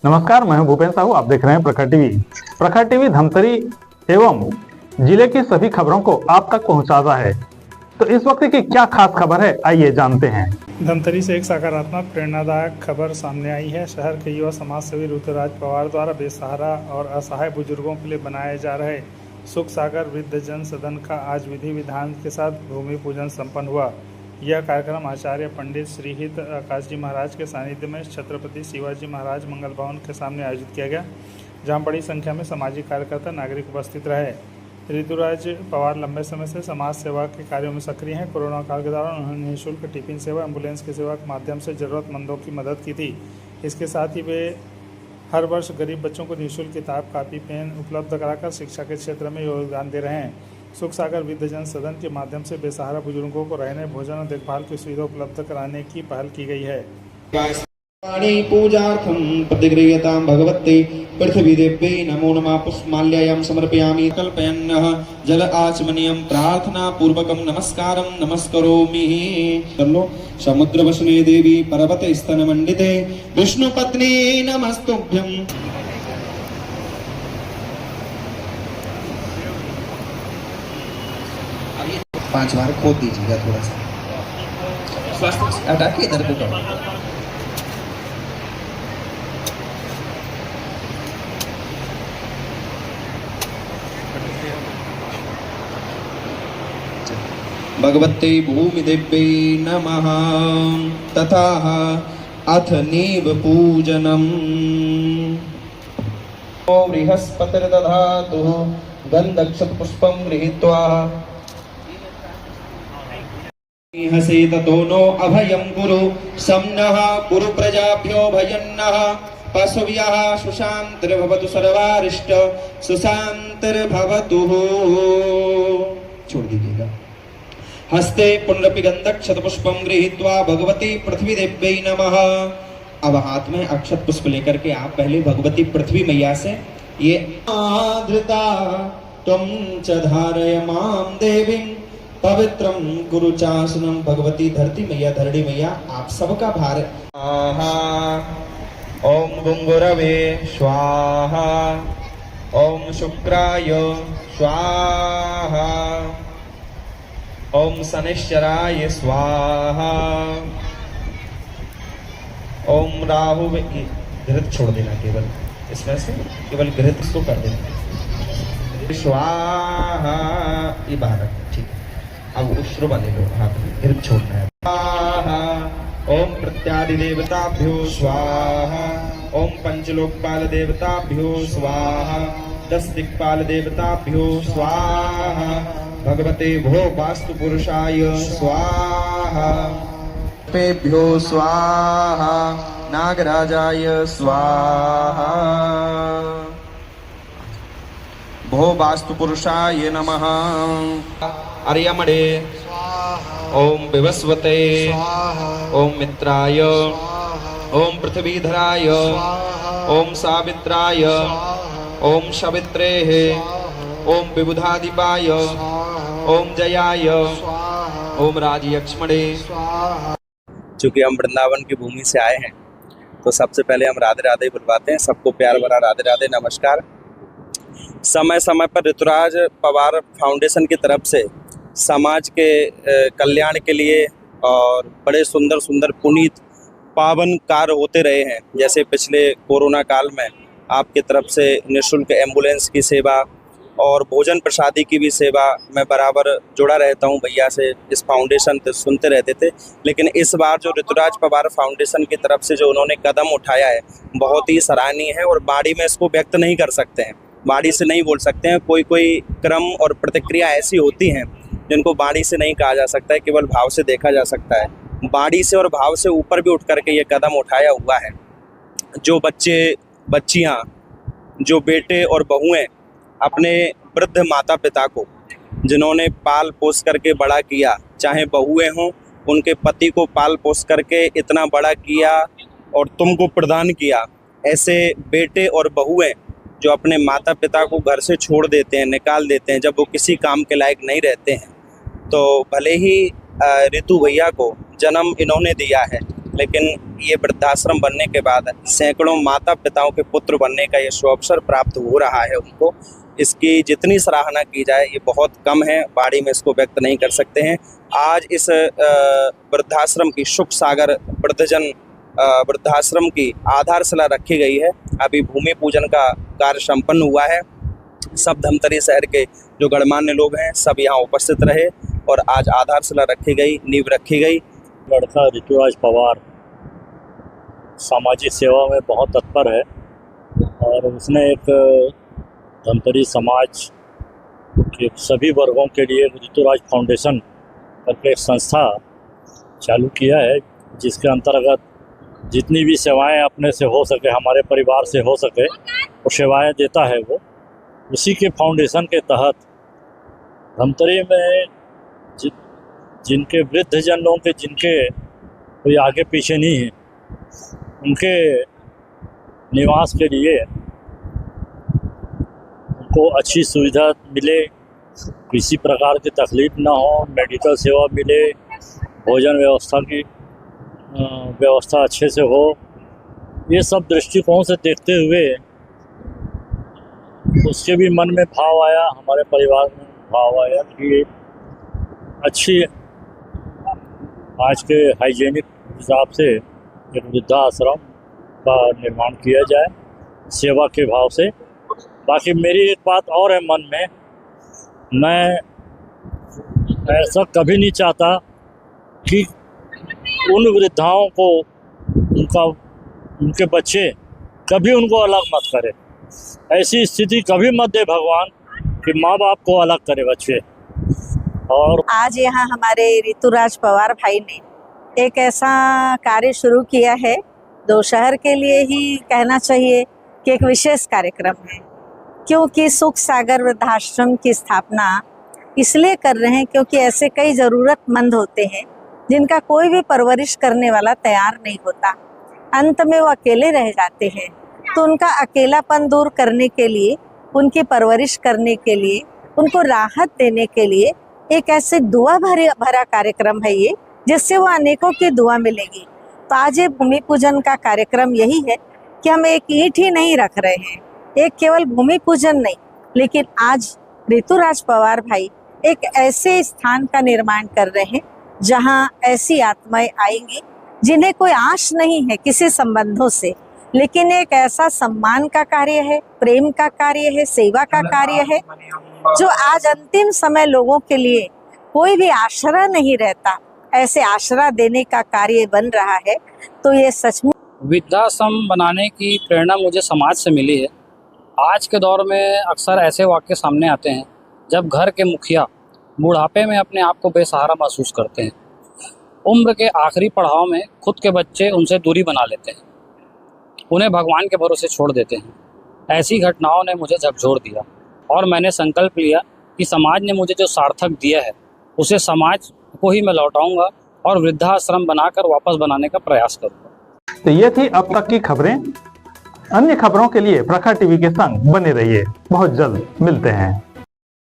नमस्कार, मैं हूं भूपेन साहू। आप देख रहे हैं प्रखर टीवी। प्रखर टीवी धमतरी एवं जिले की सभी खबरों को आप तक पहुंचाता है। तो इस वक्त की क्या खास खबर है, आइए जानते हैं। धमतरी से एक सकारात्मक प्रेरणादायक खबर सामने आई है। शहर के युवा समाज सेवी ऋतुराज पवार द्वारा बेसहारा और असहाय बुजुर्गों के लिए बनाए जा रहे सुख सागर वृद्धजन सदन का आज विधि विधान के साथ भूमि पूजन संपन्न हुआ। यह कार्यक्रम आचार्य पंडित श्रीहित आकाश जी महाराज के सानिध्य में छत्रपति शिवाजी महाराज मंगल भवन के सामने आयोजित किया गया, जहां बड़ी संख्या में सामाजिक कार्यकर्ता नागरिक उपस्थित रहे। ऋतुराज पवार लंबे समय से समाज सेवा के कार्यों में सक्रिय हैं। कोरोना काल के दौरान उन्होंने निःशुल्क टिफिन सेवा, एम्बुलेंस की सेवा के माध्यम से ज़रूरतमंदों की मदद की थी। इसके साथ ही वे हर वर्ष गरीब बच्चों को निःशुल्क किताब, कापी, पेन उपलब्ध कराकर शिक्षा के क्षेत्र में योगदान दे रहे हैं। सुख सागर वृद्धजन सदन के माध्यम से बेसहारा बुजुर्गों को रहने, भोजन और देखभाल की सुविधा उपलब्ध कराने की पहल की गई है। पूजार्थं प्रतिगृह्यतां भगवते पृथ्वी देव्यै नमो नमः। पुष्पमाल्यां समर्पयामि। कल्पयन्नः जल आचमनीयं प्रार्थना पूर्वकं नमस्कारं नमस्करोमि। चलो समुद्रवसने देवी पर्वत स्तन मंडिते विष्णुपत्नी नमस्तुभ्यं। 5 बार खोद दीजिएगा, थोड़ा सा स्वास्थ्य हटा के इधर को करो। भगवते भूमिदेव्यै नमः। तथा अथ नीव पूजनम्। बृहस्पतिर्दधातु गन्धक्षतपुष्पं गृहीत्वा हसेत दोनो अभयं कुरु सम्नः कुरु प्रजाभ्यो भयन्नः पशुभ्यः सुशान्तिर्भवतु सर्वारिष्ट सुशान्तिर्भवतु। छोड़ दीजिएगा। हस्ते पुनरपि गंधक क्षतपुष्पम गृहीत्वा भगवती पृथ्वी देव्यै नमः। अब हाथ में अक्षत पुष्प लेकर के आप पहले भगवती पृथ्वी मैया से ये आद्रता त्वं च धारय मां देवीं पवित्रं कुरु चासनं। भगवती धरती मैया, धरणी मैया, आप सबका भार। ओम गुंगुरवे स्वाहा, ओम शुक्राय स्वाहा, ओम शनिश्चराय स्वाहा, ओम राहु। घृत छोड़ देना, केवल इसमें से केवल घृत को कर देना। स्वाहा ये बाहर, ठीक है। अब उश्र वाले लो, हाथ में घृत छोड़ना है। स्वाहा ओम प्रत्यादि देवताभ्यो स्वाहा, ओम पंचलोकपाल देवताभ्यो स्वाहा, 10 दिक्पाल देवताभ्यो स्वाहा, भगवते भो वास्तु पुरुषाय स्वाहा, पेभ्यो स्वाहा, नागराजाय स्वाहा, भो वास्तु पुरुषाय नमः। अर्यमणे ओम विवस्वते ओम मित्राय ओम पृथ्वीधराय ओम सावित्राय ओम सवित्रेः ओम विबुधादिपाय ओम जयाय ओम राजयक्ष्मणे। चूँकि हम वृंदावन की भूमि से आए हैं तो सबसे पहले हम राधे राधे बुलवाते हैं। सबको प्यार भरा राधे राधे नमस्कार। समय समय पर ऋतुराज पवार फाउंडेशन की तरफ से समाज के कल्याण के लिए और बड़े सुंदर सुंदर पुनीत पावन कार्य होते रहे हैं। जैसे पिछले कोरोना काल में आपके तरफ से निःशुल्क एम्बुलेंस की सेवा और भोजन प्रसादी की भी सेवा मैं बराबर जुड़ा रहता हूं भैया से, इस फाउंडेशन से सुनते रहते थे। लेकिन इस बार जो ऋतुराज पवार फाउंडेशन की तरफ से जो उन्होंने कदम उठाया है बहुत ही सराहनीय है और बाड़ी में इसको व्यक्त नहीं कर सकते हैं, बाड़ी से नहीं बोल सकते हैं। कोई कोई क्रम और प्रतिक्रिया ऐसी होती हैं जिनको बाड़ी से नहीं कहा जा सकता है, केवल भाव से देखा जा सकता है। बाड़ी से और भाव से ऊपर भी उठ करके ये कदम उठाया हुआ है। जो बच्चे बच्चियाँ, जो बेटे और बहुएँ अपने वृद्ध माता पिता को जिन्होंने पाल पोस करके बड़ा किया, चाहे बहुएँ हों, उनके पति को पाल पोस करके इतना बड़ा किया और तुमको प्रदान किया, ऐसे बेटे और बहुएँ जो अपने माता पिता को घर से छोड़ देते हैं, निकाल देते हैं जब वो किसी काम के लायक नहीं रहते हैं, तो भले ही ऋतु भैया को जन्म इन्होंने दिया है लेकिन ये वृद्धाश्रम बनने के बाद सैकड़ों माता पिताओं के पुत्र बनने का ये सुअवसर प्राप्त हो रहा है उनको। इसकी जितनी सराहना की जाए ये बहुत कम है, वाणी में इसको व्यक्त नहीं कर सकते हैं। आज इस वृद्धाश्रम की सुख सागर वृद्धजन वृद्धाश्रम की आधारशिला रखी गई है। अभी भूमि पूजन का कार्य संपन्न हुआ है। सब धमतरी शहर के जो गणमान्य लोग हैं सब यहाँ उपस्थित रहे और आज आधारशिला रखी गई, नींव रखी गई। लड़का ऋतुराज पवार सामाजिक सेवा में बहुत तत्पर है और उसने एक धमतरी समाज के सभी वर्गों के लिए ऋतुराज फाउंडेशन करके एक संस्था चालू किया है, जिसके अंतर्गत जितनी भी सेवाएं अपने से हो सके, हमारे परिवार से हो सके, वो सेवाएं देता है वो। उसी के फाउंडेशन के तहत धमतरी में जिनके वृद्धजन लोगों के जिनके कोई आगे पीछे नहीं है, उनके निवास के लिए उनको अच्छी सुविधा मिले, किसी प्रकार की तकलीफ ना हो, मेडिकल सेवा मिले, भोजन व्यवस्था की व्यवस्था अच्छे से हो, ये सब दृष्टिकोण से देखते हुए उसके भी मन में भाव आया, हमारे परिवार में भाव आया कि अच्छी आज के हाइजीनिक हिसाब से एक वृद्धाश्रम का निर्माण किया जाए सेवा के भाव से। बाकी मेरी एक बात और है मन में, मैं ऐसा कभी नहीं चाहता कि उन वृद्धाओं को उनके बच्चे कभी उनको अलग मत करे। ऐसी स्थिति कभी मत दे भगवान कि माँ बाप को अलग करे बच्चे। और आज यहाँ हमारे ऋतुराज पवार भाई ने एक ऐसा कार्य शुरू किया है, जो शहर के लिए ही कहना चाहिए कि एक विशेष कार्यक्रम है, क्योंकि सुख सागर वृद्धाश्रम की स्थापना इसलिए कर रहे हैं क्योंकि ऐसे कई ज़रूरतमंद होते हैं जिनका कोई भी परवरिश करने वाला तैयार नहीं होता, अंत में वो अकेले रह जाते हैं। तो उनका अकेलापन दूर करने के लिए, उनकी परवरिश करने के लिए, उनको राहत देने के लिए एक ऐसे दुआ भरा कार्यक्रम है ये, जिससे वो अनेकों की दुआ मिलेगी। तो आज ये भूमि पूजन का कार्यक्रम यही है कि हम एक ईंट ही नहीं रख रहे हैं, एक केवल भूमि पूजन नहीं, लेकिन आज ऋतुराज पवार भाई एक ऐसे स्थान का निर्माण कर रहे हैं जहां ऐसी आत्माएं आएंगी जिन्हें कोई आश नहीं है किसी संबंधों से, लेकिन एक ऐसा सम्मान का कार्य है, प्रेम का कार्य है, सेवा का कार्य है, जो आज अंतिम समय लोगों के लिए कोई भी आश्रय नहीं रहता, ऐसे आश्रय देने का कार्य बन रहा है। तो ये सचमुच वृद्धाश्रम बनाने की प्रेरणा मुझे समाज से मिली है। आज के दौर में अक्सर ऐसे वाक्य सामने आते हैं जब घर के मुखिया बुढ़ापे में अपने आप को बेसहारा महसूस करते हैं, उम्र के आखिरी पड़ाव में खुद के बच्चे उनसे दूरी बना लेते हैं, उन्हें भगवान के भरोसे छोड़ देते हैं। ऐसी घटनाओं ने मुझे झकझोर दिया और मैंने संकल्प लिया कि समाज ने मुझे जो सार्थक दिया है उसे समाज को ही मैं लौटाऊंगा और वृद्धाश्रम बनाकर वापस बनाने का प्रयास करूंगा। तो ये थी अब तक की खबरें। अन्य खबरों के लिए प्रखर टीवी के संग बने रहिए। बहुत जल्द मिलते हैं।